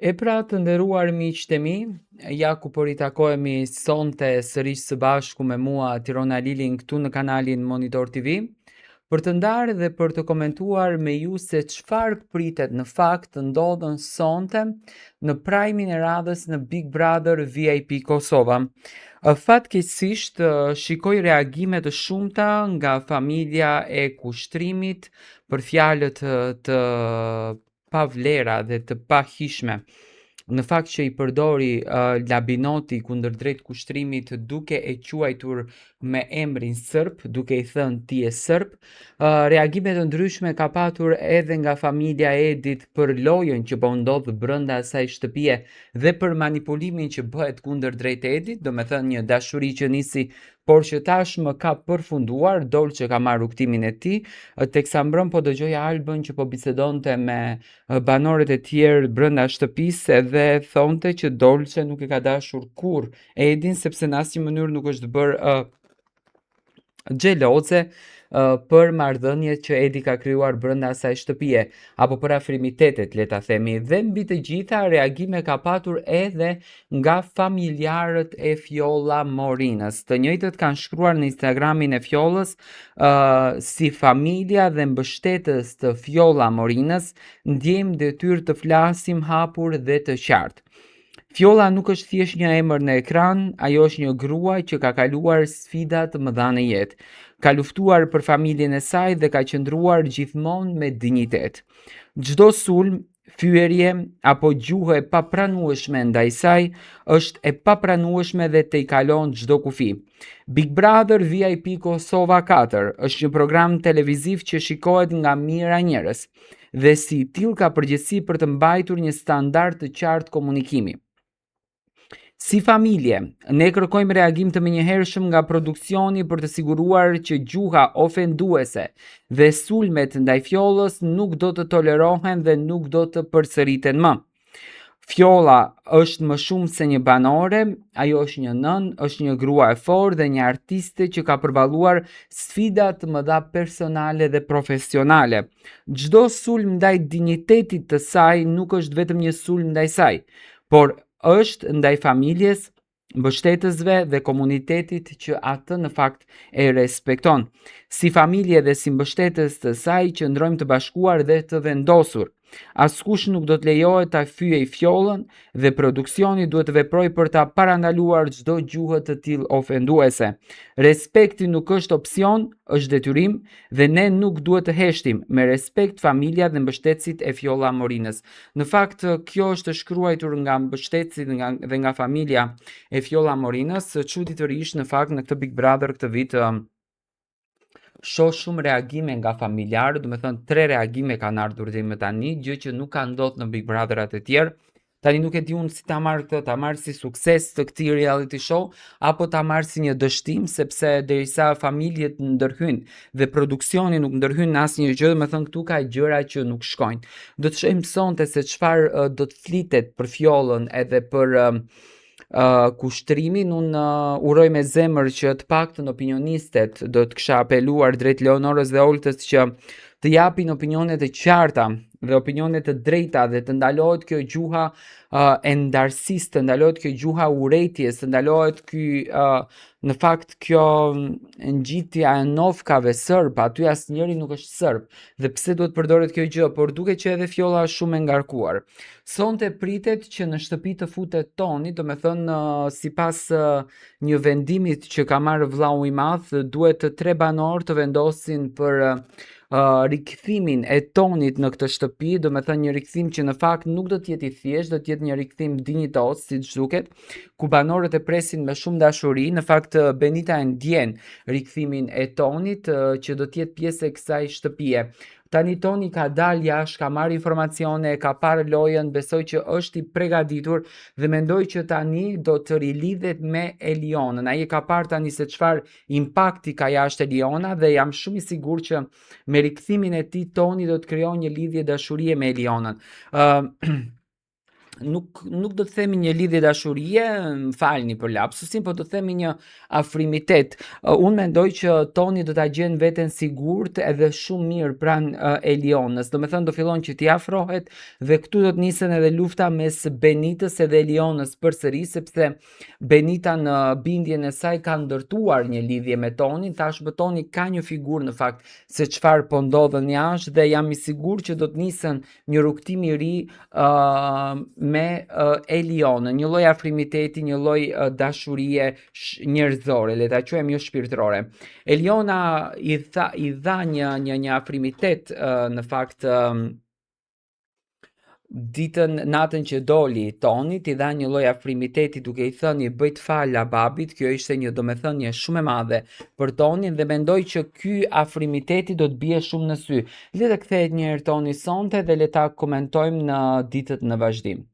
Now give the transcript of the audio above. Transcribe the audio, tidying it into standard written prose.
E pra të nderuar miqtë e mi, ja ku po ritakohemi sonte sërish së bashku me mua Tirona Lilin këtu në kanalin Monitor TV, për të ndarë dhe për të komentuar me ju se çfarë pritet në fakt të ndodhen sonte në prajmin e radhës në Big Brother VIP Kosova. Fatkeqësisht shikoj reagime të shumta nga familja e kushtrimit për fjalët të pavlera dhe të pahishme. Në fakt që i përdori Labinoti kundër drejt kushtrimit duke e quajtur me emrin Sërp, duke i thënë ti je Sërp. Reagime të ndryshme ka patur edhe nga familja e Edit për lojën që po ndodh brenda asaj shtëpie dhe për manipulimin që bëhet kundër drejt Edit, do me thënë një dashuri që nisi por që tashmë ka përfunduar, Dolçe ka marrë rrugtimin e tij, teksa mbrëm po dëgjoja Albën që po bisedonte me banorët e tjerë brenda shtëpisë dhe thonte që Dolçe nuk e ka dashur kurrë Edin sepse në asnjë mënyrë nuk është bërë xheloze për marrëdhëniet që Edi ka krijuar brenda asaj shtëpie apo për afrimitetet, le ta themi, dhe mbi të gjitha reagime ka patur edhe nga familjarët e Fjolla Morinës. Të njëjtët kanë shkruar në Instagramin e Fjollës si familja dhe mbështetës të Fjolla Morinës ndjejmë detyrë të flasim hapur dhe të qartë. Fjolla nuk është thjesht një emër në ekran, ajo është një gruaj që ka kaluar sfida të mëdha në jetë. Ka luftuar për familjen e saj dhe ka qëndruar gjithmonë me dinjitet. Çdo sulm, fyerje apo gjuhë e papranueshme ndaj saj është e papranueshme dhe te i kalon çdo kufi. Big Brother VIP Kosova 4 është një program televiziv që shikohet nga mijëra njerëz dhe si tillë ka përgjegjësi për të mbajtur një standard të qartë komunikimi. Si familje, ne kërkojmë reagim të menjëhershëm nga produksioni për të siguruar që gjuha ofenduese dhe sulmet ndaj Fjollës nuk do të tolerohen dhe nuk do të përsëriten më. Fjolla është më shumë se një banore, ajo është një nën, është një grua e fortë dhe një artiste që ka përballuar sfida të mëdha personale dhe profesionale. Çdo sulm ndaj dinjitetit të saj nuk është vetëm një sulm ndaj saj, por është ndaj familjes, mbështetësve dhe komunitetit që atë në fakt e respekton. Si familje dhe si mbështetës të saj qëndrojmë të bashkuar dhe të vendosur. Askush nuk do të lejohet ta fyej Fjollën dhe produksioni duhet të veprojë për ta parandaluar çdo gjuhë të tillë ofenduese. Respekti nuk është opsion, është detyrim dhe ne nuk duhet të heshtim me respekt familja dhe mbështetësit e Fjolla Morinës. Në fakt, kjo është shkruar nga mbështetësit dhe nga familja e Fjolla Morinës. Çuditërisht në fakt në këtë Big Brother këtë vit shoh shumë reagime nga familjarët, do me thënë 3 reagime kanë ardhur deri më tani, gjë që nuk ka ndodhur në Big Brotherat e tjerë. Tani nuk e di unë si ta marr këtë, ta marr si sukses të këtij reality show apo ta marr si një dështim, sepse derisa familjet ndërhyjnë dhe produksioni nuk ndërhyn në asnjë gjë, do me thënë këtu ka gjëra që nuk shkojnë. Do të shohim sonte se çfarë do të flitet për Fjollën edhe për kushtrimin. Unë uroj me zemër që të paktën opinionistet do të kisha apeluar drejt Leonorës dhe Oltës që të japin opinionet e qarta dhe opinionet të drejta dhe të ndalohet kjo gjuha e ndarësisë, të ndalohet kjo gjuha urrëties, të ndalohet në fakt kjo ngjitja e nofkave sërb, aty asnjëri nuk është sërb. Dhe pse duhet përdoret kjo gjë, por duket që edhe Fjolla është shumë e ngarkuar. Sonte pritet që në shtëpi të futet Toni, do me thënë sipas një vendimit që ka marrë vllau i madh, duhet 3 banorë të vendosin për rikthimin e Tonit në këtë shtëpi, do me thënë një rikthim që në fakt nuk do të jetë i thjeshtë, do të jetë një rikthim dinjitos, siç duket, ku banorët e presin me shumë dashuri. Në fakt Benita e ndjen rikthimin e Tonit që do të jetë pjesë e kësaj shtëpie. Tani Toni ka dalë jashtë, ka marrë informacione, ka parë lojën, besoj që është i përgatitur dhe mendoj që tani do të rilidhet me Elionën. Ai e ka parë tani se çfarë impakti ka jashtë Eliona dhe jam shumë i sigurt që me rikthimin e tij Toni do të krijojë një lidhje dashurie me Elionën. nuk do të themi një lidhje dashurie, më falni për lapsusin, po do të themi një afrimitet. Unë mendoj që Toni do ta gjen veten sigurt edhe shumë mirë pranë Elionës. Domethënë do fillon që t'i afrohet dhe këtu do të nisen edhe lufta mes Benitës edhe Elionës përsëri, sepse Benita në bindjen e saj ka ndërtuar një lidhje me Tonin, tashmë Toni ka një figurë në fakt se çfarë po ndodhen jashtë dhe jam i sigurt që do të nisen një rrugtim i ri me Elionën, një lloj afrimiteti, një lloj dashurie njerëzore, le ta quajmë jo shpirtërore. Eliona i dha një afrimitet në fakt natën që doli Toni, i dha një lloj afrimiteti duke i thënë bëj të fala babit. Kjo ishte një domethënie shumë e madhe për Tonin dhe mendoj që ky afrimiteti do të bie shumë në sy. Le të kthehet një herë Toni sonte dhe le ta komentojmë në ditët në vazhdim.